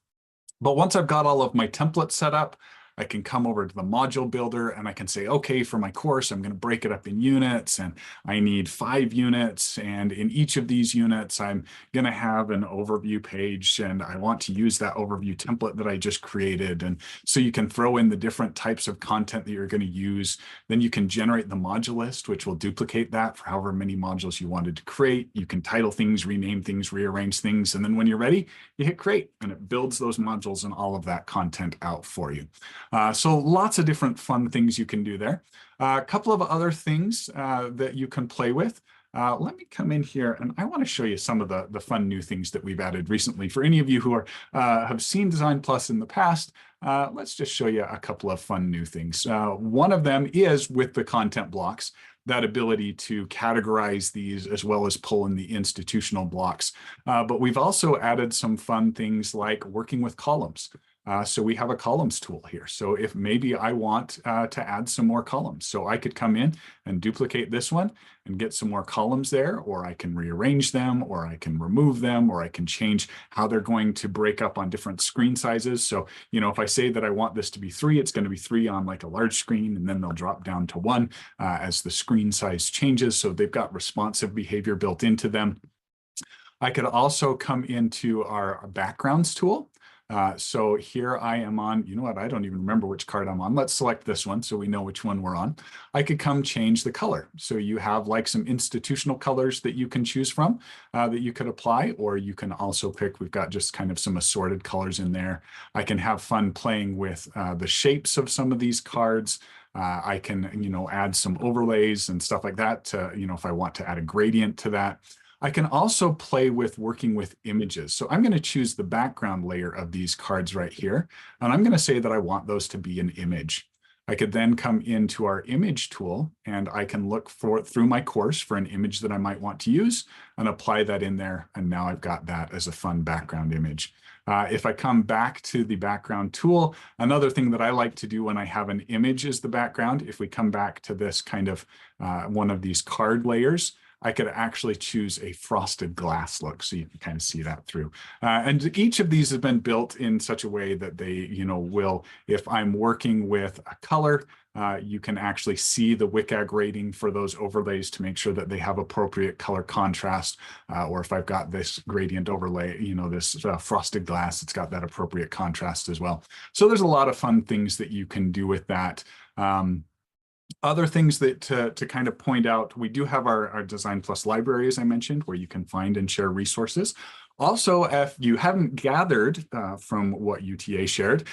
But once I've got all of my templates set up, I can come over to the module builder and I can say, okay, for my course, I'm going to break it up in units and I need 5 units. And in each of these units, I'm going to have an overview page and I want to use that overview template that I just created. And so you can throw in the different types of content that you're going to use. Then you can generate the module list, which will duplicate that for however many modules you wanted to create. You can title things, rename things, rearrange things. And then when you're ready, you hit create and it builds those modules and all of that content out for you. So lots of different fun things you can do there. A couple of other things that you can play with. Let me come in here and I want to show you some of the fun new things that we've added recently. For any of you who are have seen DesignPLUS in the past, let's just show you a couple of fun new things. One of them is with the content blocks, that ability to categorize these as well as pull in the institutional blocks. But we've also added some fun things like working with columns. So we have a columns tool here. So if maybe I want to add some more columns, so I could come in and duplicate this one and get some more columns there, or I can rearrange them, or I can remove them, or I can change how they're going to break up on different screen sizes. So, you know, if I say that I want this to be 3, it's going to be 3 on like a large screen, and then they'll drop down to 1 as the screen size changes. So they've got responsive behavior built into them. I could also come into our backgrounds tool. So here I am on, you know what, I don't even remember which card I'm on. Let's select this one so we know which one we're on. I could come change the color. So you have like some institutional colors that you can choose from that you could apply, or you can also pick, we've got just kind of some assorted colors in there. I can have fun playing with the shapes of some of these cards. I can, you know, add some overlays and stuff like that to, you know, if I want to add a gradient to that. I can also play with working with images. So I'm going to choose the background layer of these cards right here. And I'm going to say that I want those to be an image. I could then come into our image tool and I can look through my course for an image that I might want to use and apply that in there. And now I've got that as a fun background image. If I come back to the background tool, another thing that I like to do when I have an image is the background. If we come back to this kind of one of these card layers, I could actually choose a frosted glass look, so you can kind of see that through. And each of these has been built in such a way that they, you know, will, if I'm working with a color, you can actually see the WCAG rating for those overlays to make sure that they have appropriate color contrast. Or if I've got this gradient overlay, you know, this frosted glass, it's got that appropriate contrast as well. So there's a lot of fun things that you can do with that. Other things that to kind of point out, we do have our DesignPLUS library, as I mentioned, where you can find and share resources. Also, if you haven't gathered from what UTA shared,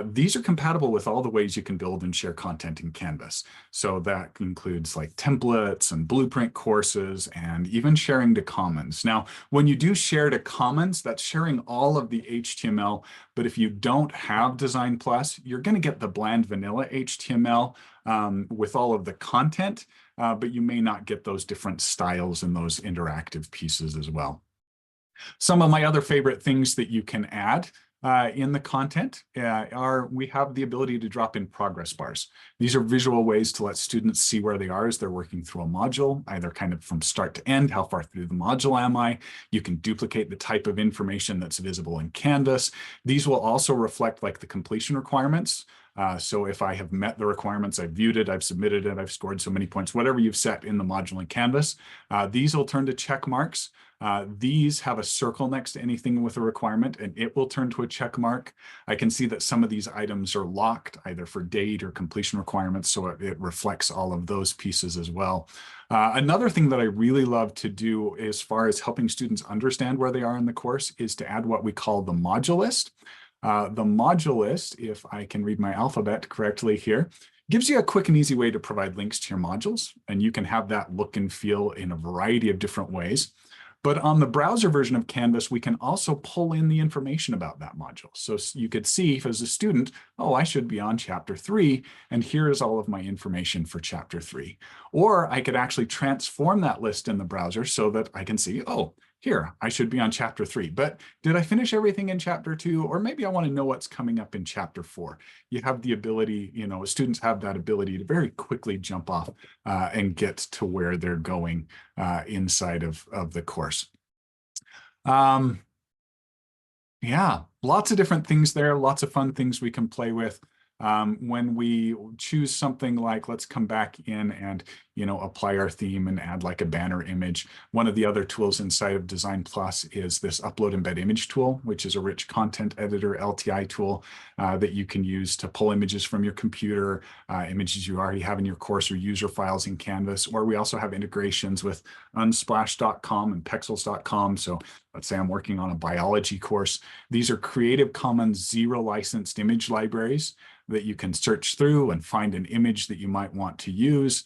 these are compatible with all the ways you can build and share content in Canvas. So that includes like templates and blueprint courses and even sharing to Commons. Now, when you do share to Commons, that's sharing all of the HTML. But if you don't have DesignPLUS, you're going to get the bland vanilla HTML with all of the content, but you may not get those different styles and those interactive pieces as well. Some of my other favorite things that you can add in the content we have the ability to drop in progress bars. These are visual ways to let students see where they are as they're working through a module, either kind of from start to end, how far through the module am I? You can duplicate the type of information that's visible in Canvas. These will also reflect like the completion requirements. So if I have met the requirements, I've viewed it, I've submitted it, I've scored so many points, whatever you've set in the module in Canvas, these will turn to check marks. These have a circle next to anything with a requirement, and it will turn to a check mark. I can see that some of these items are locked either for date or completion requirements, so it reflects all of those pieces as well. Another thing that I really love to do as far as helping students understand where they are in the course is to add what we call the module list. The module list, if I can read my alphabet correctly here, gives you a quick and easy way to provide links to your modules, and you can have that look and feel in a variety of different ways. But on the browser version of Canvas, we can also pull in the information about that module. So you could see as a student, oh, I should be on chapter 3, and here is all of my information for chapter 3. Or I could actually transform that list in the browser so that I can see, oh, here, I should be on chapter 3, but did I finish everything in chapter 2? Or maybe I want to know what's coming up in chapter 4. You have the ability, students have that ability to very quickly jump off and get to where they're going inside of the course. Yeah, lots of different things there, lots of fun things we can play with. When we choose something like, let's come back in and, apply our theme and add like a banner image. One of the other tools inside of DesignPLUS is this upload embed image tool, which is a rich content editor LTI tool that you can use to pull images from your computer, images you already have in your course or user files in Canvas. Or we also have integrations with unsplash.com and pexels.com. So let's say I'm working on a biology course. These are Creative Commons zero licensed image libraries that you can search through and find an image that you might want to use.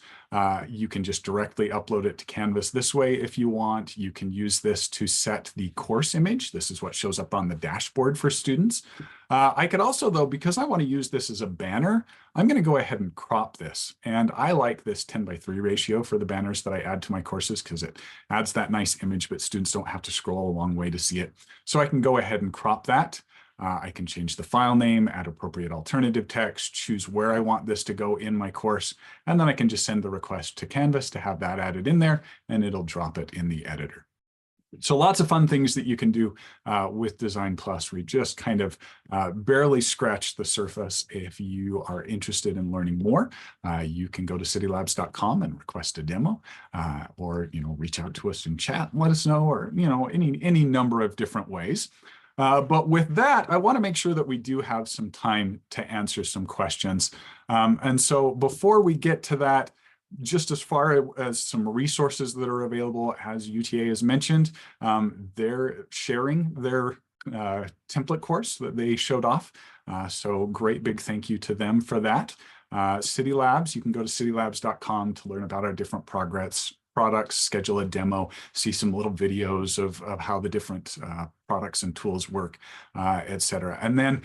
You can just directly upload it to Canvas this way if you want. You can use this to set the course image. This is what shows up on the dashboard for students. I could also, though, because I want to use this as a banner, I'm going to go ahead and crop this. And I like this 10:3 ratio for the banners that I add to my courses because it adds that nice image, but students don't have to scroll a long way to see it. So I can go ahead and crop that. I can change the file name, add appropriate alternative text, choose where I want this to go in my course, and then I can just send the request to Canvas to have that added in there, and it'll drop it in the editor. So lots of fun things that you can do with DesignPLUS. We just kind of barely scratched the surface. If you are interested in learning more, you can go to CidiLabs.com and request a demo, or reach out to us in chat and let us know, or any number of different ways. But with that, I want to make sure that we do have some time to answer some questions. And so before we get to that, just as far as some resources that are available, as UTA has mentioned, they're sharing their template course that they showed off. So great big thank you to them for that. Cidi Labs, you can go to CidiLabs.com to learn about our different products, schedule a demo, see some little videos of how the different products and tools work, et cetera. And then,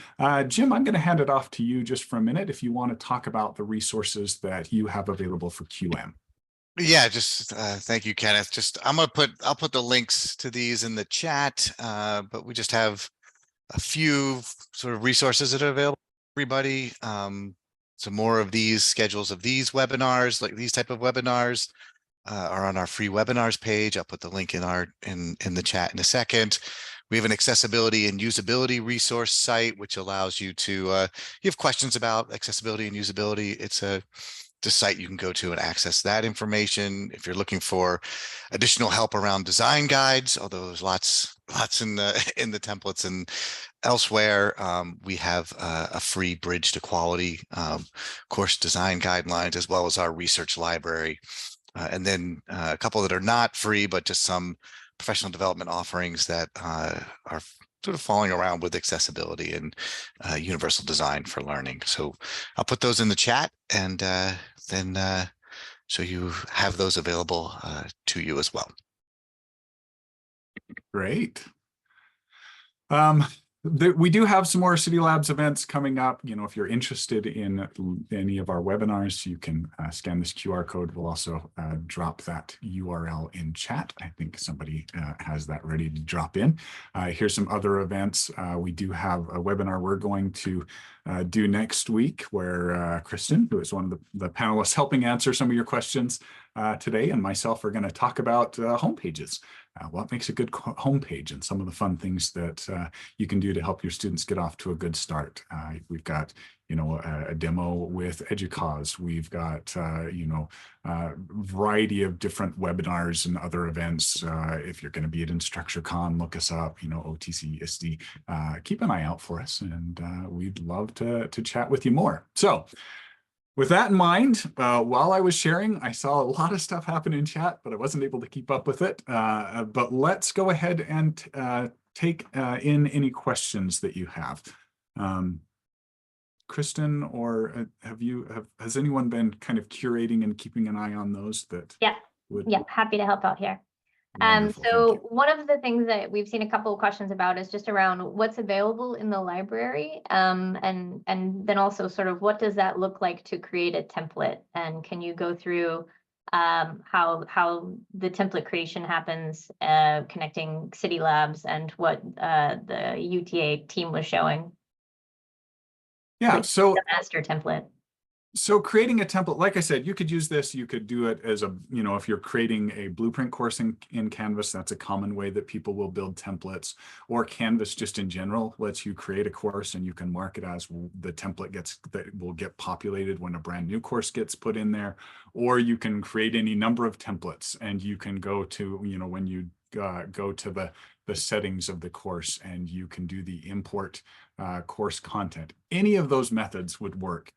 Jim, I'm going to hand it off to you just for a minute if you want to talk about the resources that you have available for QM. Yeah, just thank you, Kenneth. I'll put the links to these in the chat, but we just have a few sort of resources that are available for everybody. Some more of these schedules of these webinars, like these type of webinars, are on our free webinars page. I'll put the link in the chat in a second. We have an accessibility and usability resource site, which allows you to, you have questions about accessibility and usability. It's the site you can go to and access that information. If you're looking for additional help around design guides, although there's lots in the templates and elsewhere, we have a free Bridge to Quality course design guidelines, as well as our research library. And then a couple that are not free, but just some professional development offerings that are sort of falling around with accessibility and universal design for learning. So I'll put those in the chat, and then so you have those available to you as well. Great. We do have some more Cidi Labs events coming up. You know, if you're interested in any of our webinars, you can scan this QR code. We'll also drop that URL in chat. I think somebody has that ready to drop in. Here's some other events. We do have a webinar we're going to do next week where Kristen, who is one of the panelists helping answer some of your questions today, and myself are going to talk about homepages. What makes a good homepage and some of the fun things that you can do to help your students get off to a good start. We've got, you know, a demo with EDUCAUSE. We've got, you know, a variety of different webinars and other events. If you're going to be at InstructureCon, look us up, you know, OTC, ISTE. Keep an eye out for us, and we'd love to chat with you more. So, with that in mind, while I was sharing, I saw a lot of stuff happen in chat, but I wasn't able to keep up with it. But let's go ahead and take in any questions that you have. Kristen, or has anyone been kind of curating and keeping an eye on those that? Yeah, happy to help out here. Wonderful, So one of the things that we've seen a couple of questions about is just around what's available in the library, and then also sort of what does that look like to create a template, and can you go through how the template creation happens, connecting Cidi Labs and what the UTA team was showing. Yeah, so the master template. So creating a template, like I said, you could use this, you could do it as a, you know, if you're creating a blueprint course in Canvas, that's a common way that people will build templates, or Canvas just in general lets you create a course and you can mark it as the template that will get populated when a brand new course gets put in there, or you can create any number of templates and you can go to, you know, when you go to the settings of the course and you can do the import course content. Any of those methods would work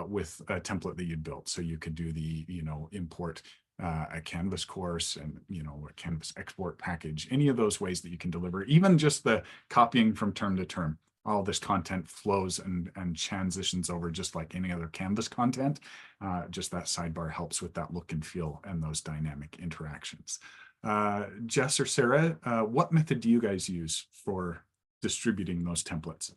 with a template that you'd built. So you could do the, you know, import a Canvas course and, you know, a Canvas export package, any of those ways that you can deliver, even just the copying from term to term. All this content flows and transitions over just like any other Canvas content. Just that sidebar helps with that look and feel and those dynamic interactions. Jess or Sarah, what method do you guys use for distributing those templates?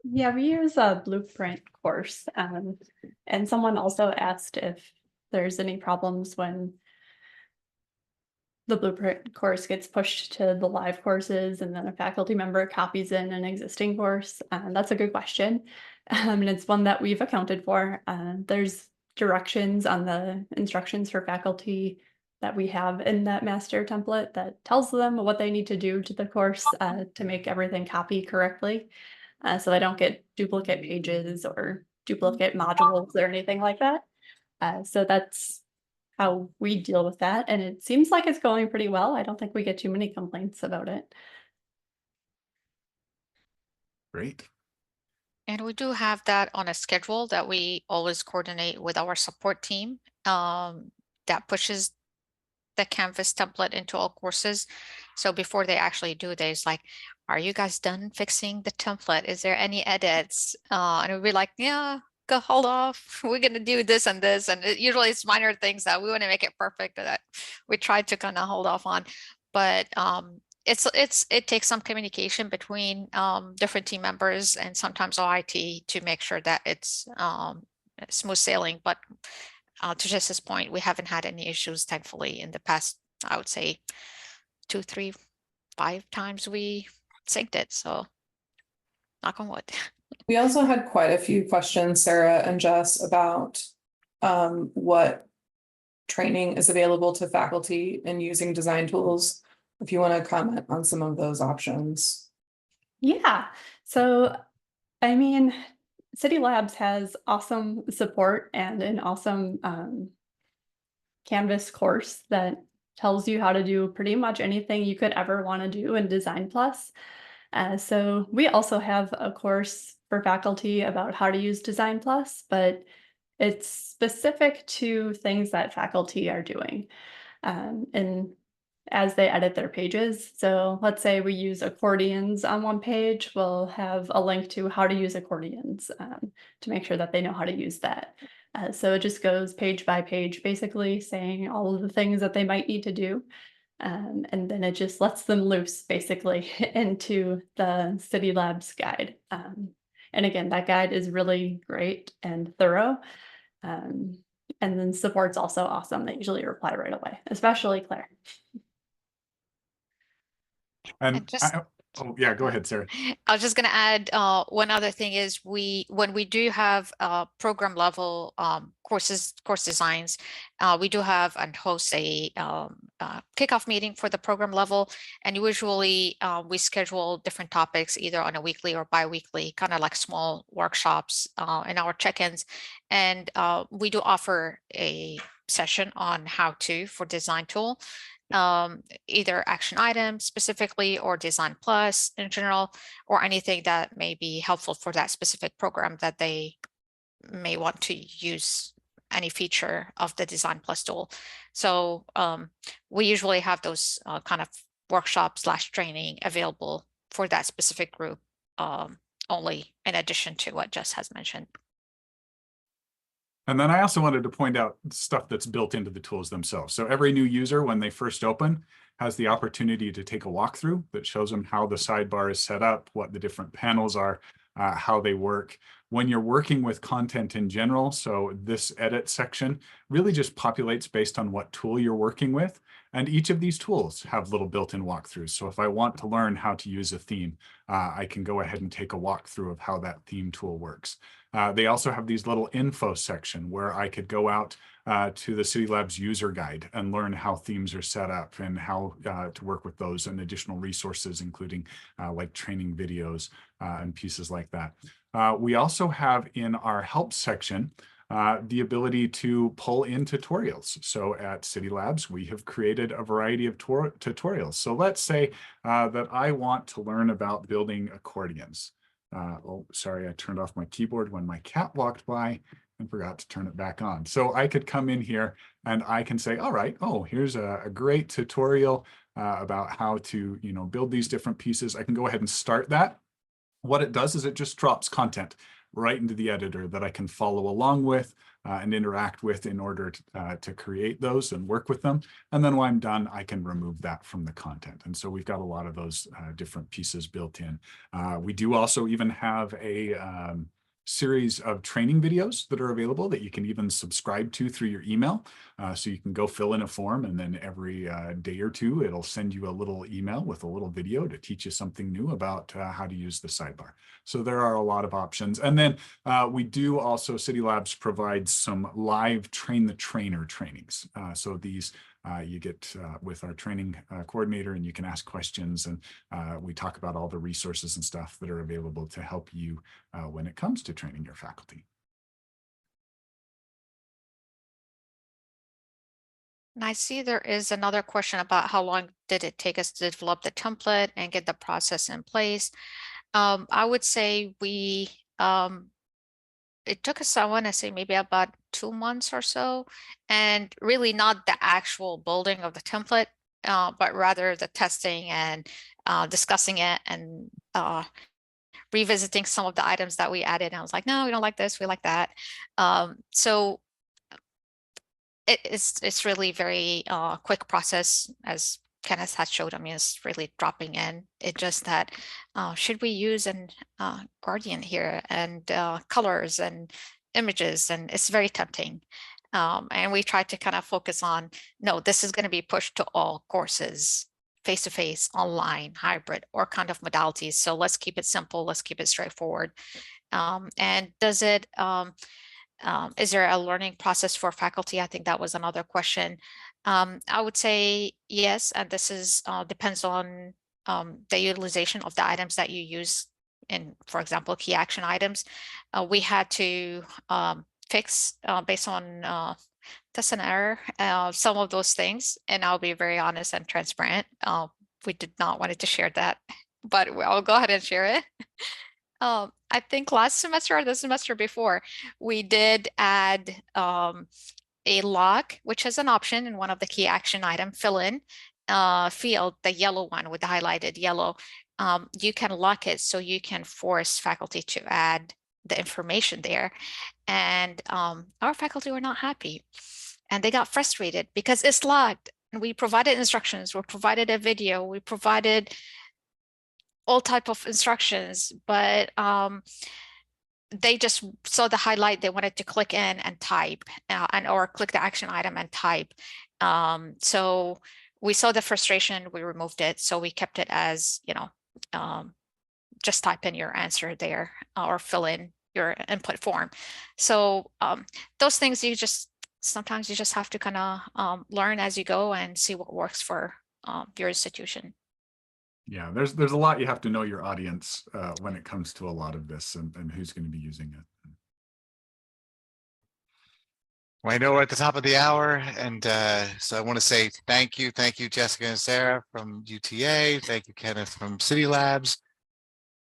Yeah, we use a blueprint course, and someone also asked if there's any problems when the blueprint course gets pushed to the live courses and then a faculty member copies in an existing course. That's a good question, and it's one that we've accounted for. There's directions on the instructions for faculty that we have in that master template that tells them what they need to do to the course to make everything copy correctly. So they don't get duplicate pages or duplicate modules or anything like that. So that's how we deal with that. And it seems like it's going pretty well. I don't think we get too many complaints about it. Great. And we do have that on a schedule that we always coordinate with our support team that pushes the Canvas template into all courses. So before they actually do this, like, are you guys done fixing the template? Is there any edits? And we'll be like, yeah, go hold off. We're going to do this and this. And usually it's minor things that we want to make it perfect that we try to kind of hold off on. But it takes some communication between different team members and sometimes OIT to make sure that it's smooth sailing. But to Jess's point, we haven't had any issues, thankfully, in the past, I would say 2, 3, 5 times we synced it. So knock on wood. We also had quite a few questions, Sarah and Jess, about what training is available to faculty in using design tools. If you want to comment on some of those options. Yeah. So, I mean, Cidi Labs has awesome support and an awesome Canvas course that tells you how to do pretty much anything you could ever want to do in DesignPLUS. So we also have a course for faculty about how to use DesignPLUS, but it's specific to things that faculty are doing and as they edit their pages. So let's say we use accordions on one page, we'll have a link to how to use accordions to make sure that they know how to use that. So it just goes page by page, basically saying all of the things that they might need to do. And then it just lets them loose basically into the Cidi Labs guide. And again, that guide is really great and thorough. And then support's also awesome. They usually reply right away, especially Claire. And just- oh yeah, go ahead, Sarah. I was just going to add one other thing is when we do have program level course designs, we do have and host a kickoff meeting for the program level, and usually we schedule different topics either on a weekly or bi-weekly, kind of like small workshops in our check-ins, and we do offer a session on how to for design tool. Either action items specifically or DesignPLUS in general, or anything that may be helpful for that specific program that they may want to use any feature of the DesignPLUS tool. So we usually have those kind of workshops / training available for that specific group only, in addition to what Jess has mentioned. And then I also wanted to point out stuff that's built into the tools themselves. So every new user, when they first open, has the opportunity to take a walkthrough that shows them how the sidebar is set up, what the different panels are, how they work. When you're working with content in general, so this edit section really just populates based on what tool you're working with. And each of these tools have little built-in walkthroughs. So if I want to learn how to use a theme, I can go ahead and take a walkthrough of how that theme tool works. They also have these little info section where I could go out to the Cidi Labs user guide and learn how themes are set up and how to work with those, and additional resources, including like training videos and pieces like that. We also have in our help section the ability to pull in tutorials. So at Cidi Labs, we have created a variety of tutorials. So let's say that I want to learn about building accordions. Oh, sorry, I turned off my keyboard when my cat walked by and forgot to turn it back on. So I could come in here and I can say, all right, oh, here's a great tutorial about how to, build these different pieces. I can go ahead and start that. What it does is it just drops content right into the editor that I can follow along with and interact with in order to create those and work with them. And then when I'm done, I can remove that from the content. And so we've got a lot of those different pieces built in. We do also even have a series of training videos that are available that you can even subscribe to through your email. So you can go fill in a form, and then every day or two, it'll send you a little email with a little video to teach you something new about how to use the sidebar. So there are a lot of options. And then we do also, Cidi Labs provides some live train the trainer trainings. So these you get with our training coordinator, and you can ask questions, and we talk about all the resources and stuff that are available to help you when it comes to training your faculty. And I see there is another question about how long did it take us to develop the template and get the process in place. I would say it took us, I want to say maybe about 2 months or so, and really not the actual building of the template, but rather the testing and discussing it and revisiting some of the items that we added. And I was like, no, we don't like this, we like that. So it's really very quick process, as Kenneth has showed. I mean, it's really dropping in. It's just that should we use an Guardian here, and colors and images, and it's very tempting. And we try to kind of focus on, no, this is going to be pushed to all courses, face-to-face, online, hybrid, or kind of modalities. So let's keep it simple. Let's keep it straightforward. And does it is there a learning process for faculty? I think that was another question. I would say yes, and this is depends on the utilization of the items that you use in, for example, key action items. We had to fix based on test and error some of those things, and I'll be very honest and transparent. We did not want to share that, but I'll go ahead and share it. I think last semester or the semester before, we did add a lock, which is an option in one of the key action item fill in field, the yellow one with the highlighted yellow. You can lock it so you can force faculty to add the information there. And our faculty were not happy, and they got frustrated because it's locked. and we provided instructions, we provided a video, we provided all type of instructions, but they just saw the highlight, they wanted to click in and type and or click the action item and type. So we saw the frustration, we removed it. So we kept it as, you know, just type in your answer there or fill in your input form. So those things sometimes you just have to kind of learn as you go and see what works for your institution. Yeah, there's a lot you have to know your audience when it comes to a lot of this and who's going to be using it. Well, I know we're at the top of the hour, and so I want to say thank you, Jessica and Sarah from UTA. Thank you, Kenneth from Cidi Labs.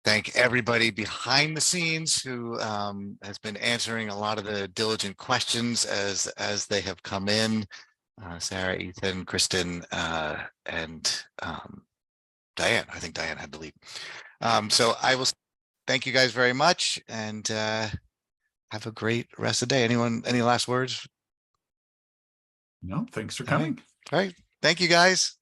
Thank everybody behind the scenes who has been answering a lot of the diligent questions as they have come in. Sarah, Ethan, Kristen, and Diane. I think Diane had to leave. So I will thank you guys very much, and have a great rest of the day. Anyone, any last words? No, thanks for All right. coming. All right. Thank you, guys.